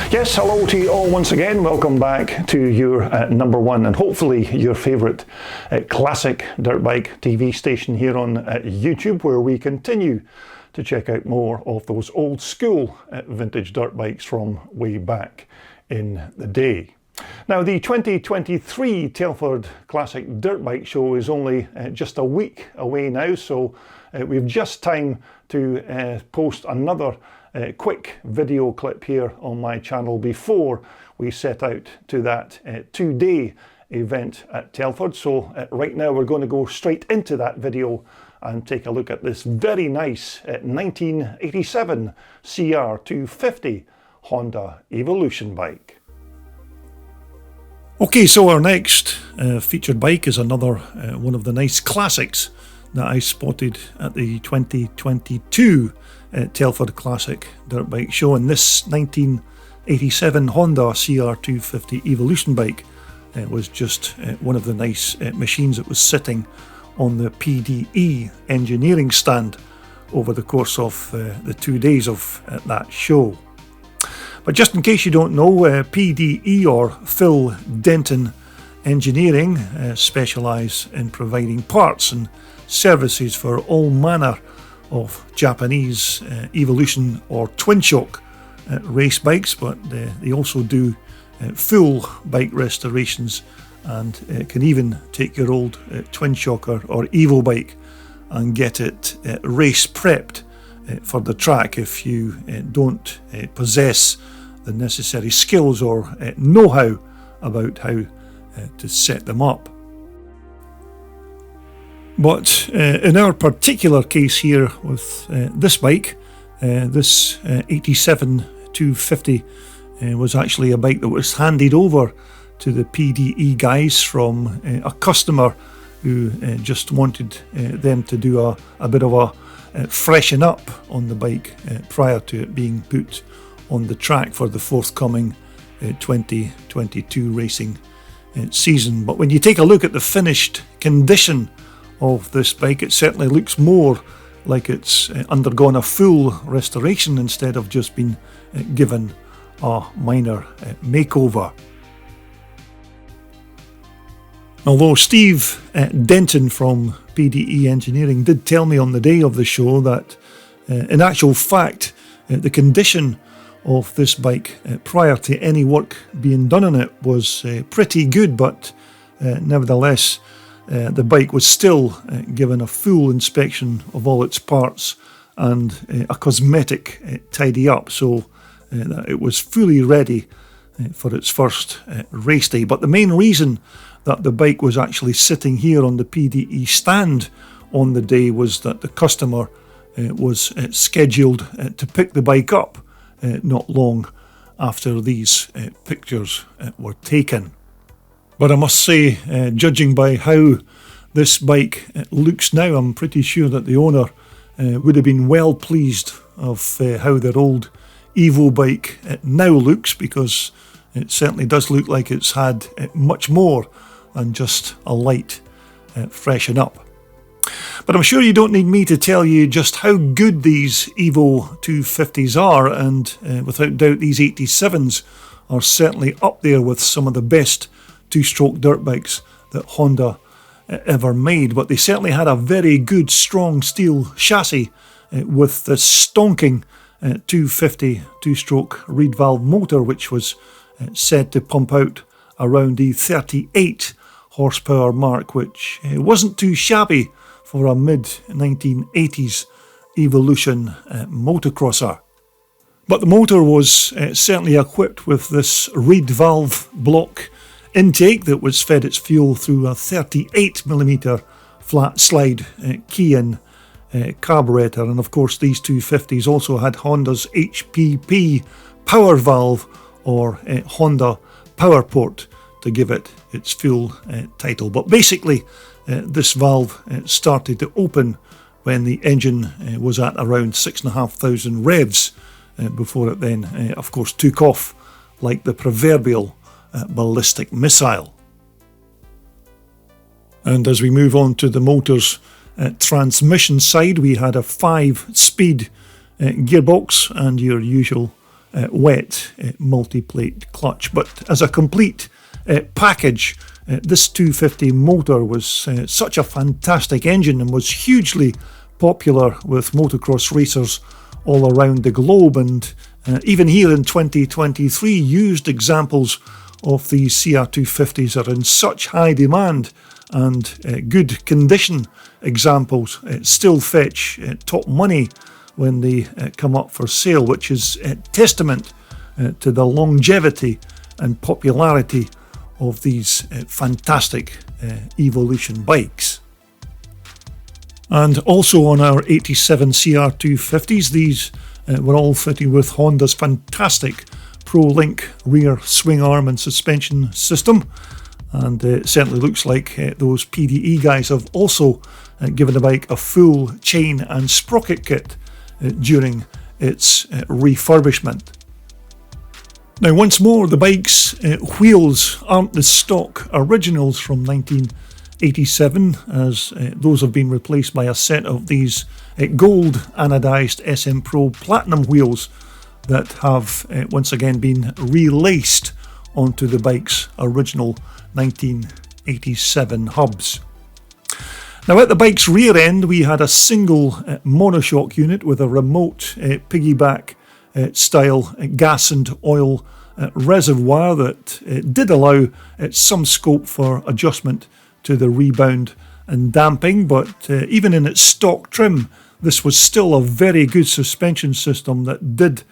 Yes, hello to you all once again. Welcome back to your number one and hopefully your favourite classic dirt bike TV station here on YouTube, where we continue to check out more of those old school vintage dirt bikes from way back in the day. Now, the 2023 Telford Classic Dirt Bike Show is only just a week away now, so we've just time to post another quick video clip here on my channel before we set out to that two-day event at Telford. So right now we're going to go straight into that video and take a look at this very nice 1987 CR250 Honda Evolution bike. Okay, so our next featured bike is another one of the nice classics that I spotted at the 2022 Telford Classic Dirt Bike Show, and this 1987 Honda CR250 Evolution bike was just one of the nice machines that was sitting on the P.D.E engineering stand over the course of the 2 days of that show. But just in case you don't know, P.D.E or Phil Denton Engineering specialise in providing parts and services for all manner of Japanese Evolution or twin shock race bikes, but they also do full bike restorations and can even take your old twin shocker or Evo bike and get it race prepped for the track if you don't possess the necessary skills or know-how about how to set them up. But in our particular case here with this bike, this 87 250 was actually a bike that was handed over to the P.D.E guys from a customer who just wanted them to do a bit of a freshen up on the bike prior to it being put on the track for the forthcoming 2022 racing season. But when you take a look at the finished condition of this bike, it certainly looks more like it's undergone a full restoration instead of just been given a minor makeover. Although Steve Denton from P.D.E Engineering did tell me on the day of the show that in actual fact the condition of this bike prior to any work being done on it was pretty good, but nevertheless the bike was still given a full inspection of all its parts and a cosmetic tidy up, so that it was fully ready for its first race day. But the main reason that the bike was actually sitting here on the P.D.E stand on the day was that the customer was scheduled to pick the bike up not long after these pictures were taken. But I must say, judging by how this bike looks now, I'm pretty sure that the owner would have been well pleased of how their old Evo bike now looks, because it certainly does look like it's had much more than just a light freshen up. But I'm sure you don't need me to tell you just how good these Evo 250s are, and without doubt these 87s are certainly up there with some of the best two-stroke dirt bikes that Honda ever made. But they certainly had a very good strong steel chassis with the stonking 250 two-stroke reed valve motor, which was said to pump out around the 38 horsepower mark, which wasn't too shabby for a mid-1980s Evolution motocrosser. But the motor was certainly equipped with this reed valve block intake that was fed its fuel through a 38mm flat slide key-in carburetor, and of course these 250s also had Honda's HPP power valve or Honda Power Port to give it its full title. But basically this valve started to open when the engine was at around 6,500 revs before it then of course took off like the proverbial ballistic missile. And as we move on to the motor's transmission side, we had a 5-speed gearbox and your usual wet multi-plate clutch. But as a complete package, this 250 motor was such a fantastic engine and was hugely popular with motocross racers all around the globe, and even here in 2023 used examples of these CR250s are in such high demand, and good condition examples still fetch top money when they come up for sale, which is testament to the longevity and popularity of these fantastic Evolution bikes. And also on our 87 CR250s, these were all fitted with Honda's fantastic Pro-Link rear swing arm and suspension system, and it certainly looks like those P.D.E guys have also given the bike a full chain and sprocket kit during its refurbishment. Now, once more, the bike's wheels aren't the stock originals from 1987, as those have been replaced by a set of these gold anodized SM Pro Platinum wheels that have once again been relaced onto the bike's original 1987 hubs. Now, at the bike's rear end, we had a single monoshock unit with a remote piggyback style gas and oil reservoir that did allow some scope for adjustment to the rebound and damping, but even in its stock trim, this was still a very good suspension system that did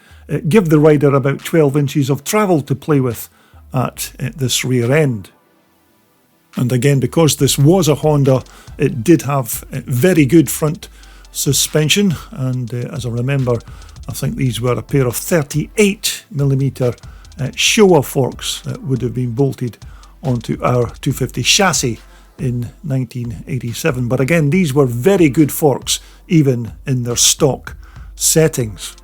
give the rider about 12 inches of travel to play with at this rear end. And again, because this was a Honda, it did have very good front suspension, and as I remember, I think these were a pair of 38mm Showa forks that would have been bolted onto our 250 chassis in 1987. But again, these were very good forks, even in their stock settings.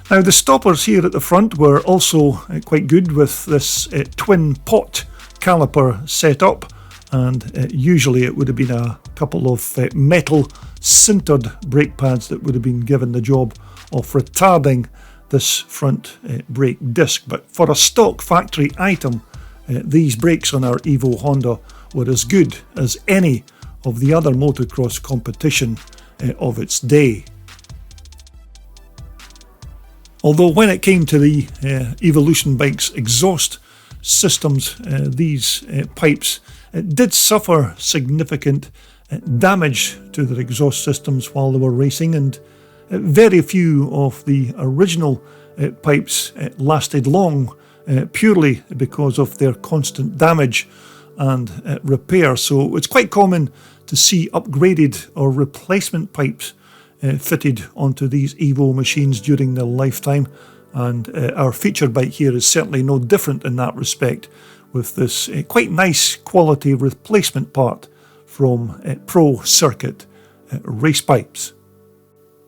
Now, the stoppers here at the front were also quite good with this twin pot caliper setup, and usually it would have been a couple of metal sintered brake pads that would have been given the job of retarding this front brake disc. But for a stock factory item, these brakes on our Evo Honda were as good as any of the other motocross competition of its day. Although when it came to the Evolution bike's exhaust systems, these pipes did suffer significant damage to their exhaust systems while they were racing, and very few of the original pipes lasted long, purely because of their constant damage and repair. So it's quite common to see upgraded or replacement pipes fitted onto these Evo machines during their lifetime, and our featured bike here is certainly no different in that respect, with this quite nice quality replacement part from Pro Circuit race pipes.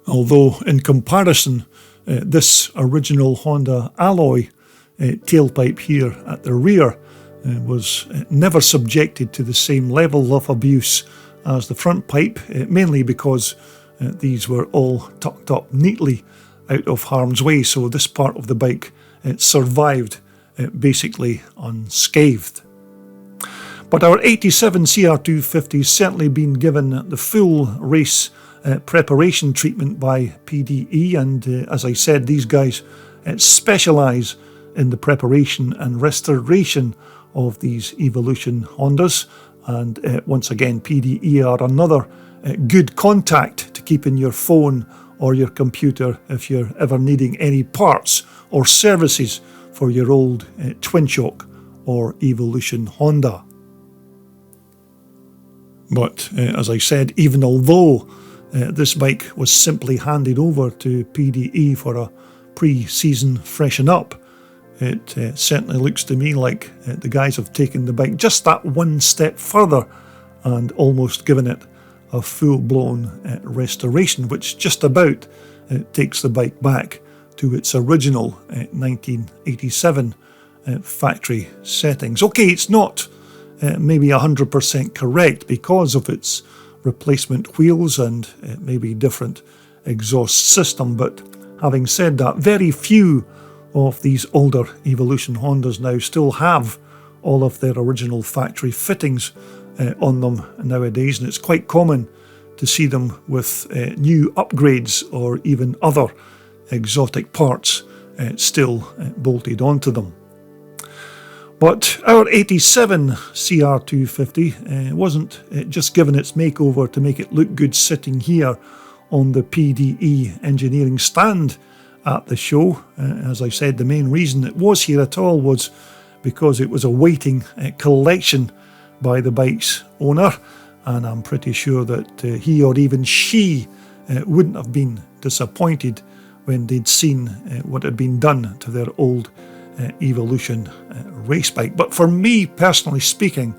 Although in comparison, this original Honda alloy tailpipe here at the rear was never subjected to the same level of abuse as the front pipe, mainly because these were all tucked up neatly out of harm's way, so this part of the bike survived basically unscathed. But our 87 CR250 has certainly been given the full race preparation treatment by P.D.E, and as I said, these guys specialise in the preparation and restoration of these Evolution Hondas, and once again, P.D.E are another good contact to keep in your phone or your computer if you're ever needing any parts or services for your old twin shock or Evolution Honda. But as I said, even although this bike was simply handed over to P.D.E for a pre-season freshen up, it certainly looks to me like the guys have taken the bike just that one step further and almost given it a full-blown restoration, which just about takes the bike back to its original 1987 factory settings. Okay, it's not maybe 100% correct because of its replacement wheels and maybe different exhaust system, but Having said that, very few of these older Evolution Hondas now still have all of their original factory fittings on them nowadays, and it's quite common to see them with new upgrades or even other exotic parts still bolted onto them. But our 87 CR250 wasn't just given its makeover to make it look good sitting here on the P.D.E engineering stand at the show. As I said, the main reason it was here at all was because it was awaiting collection by the bike's owner, and I'm pretty sure that he or even she wouldn't have been disappointed when they'd seen what had been done to their old Evolution race bike. But for me, personally speaking,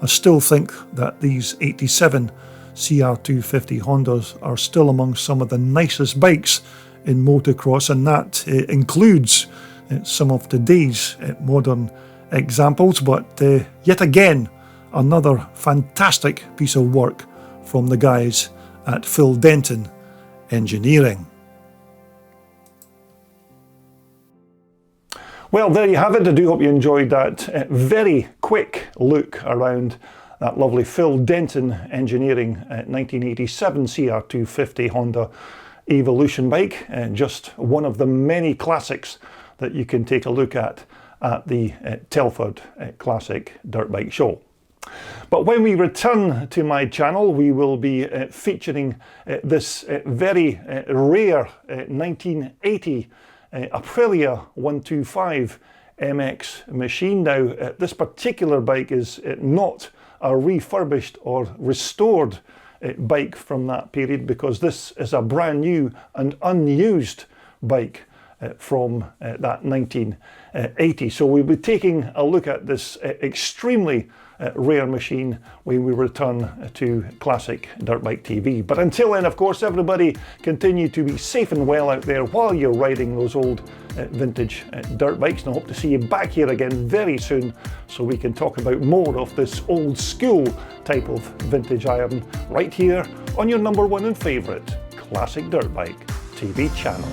I still think that these 87 CR250 Hondas are still among some of the nicest bikes in motocross, and that includes some of today's modern examples. But yet again, another fantastic piece of work from the guys at Phil Denton Engineering. Well, there you have it. I do hope you enjoyed that very quick look around that lovely Phil Denton Engineering 1987 CR250 Honda Evolution bike. Just one of the many classics that you can take a look at the Telford Classic Dirt Bike Show. But when we return to my channel, we will be featuring this very rare 1980 Aprilia 125 MX machine. Now, this particular bike is not a refurbished or restored bike from that period, because this is a brand new and unused bike from that 1980. So we'll be taking a look at this extremely rare machine when we return to Classic Dirt Bike TV. But until then, of course, everybody continue to be safe and well out there while you're riding those old vintage dirt bikes, and I hope to see you back here again very soon so we can talk about more of this old school type of vintage iron right here on your #1 and favourite Classic Dirt Bike TV channel.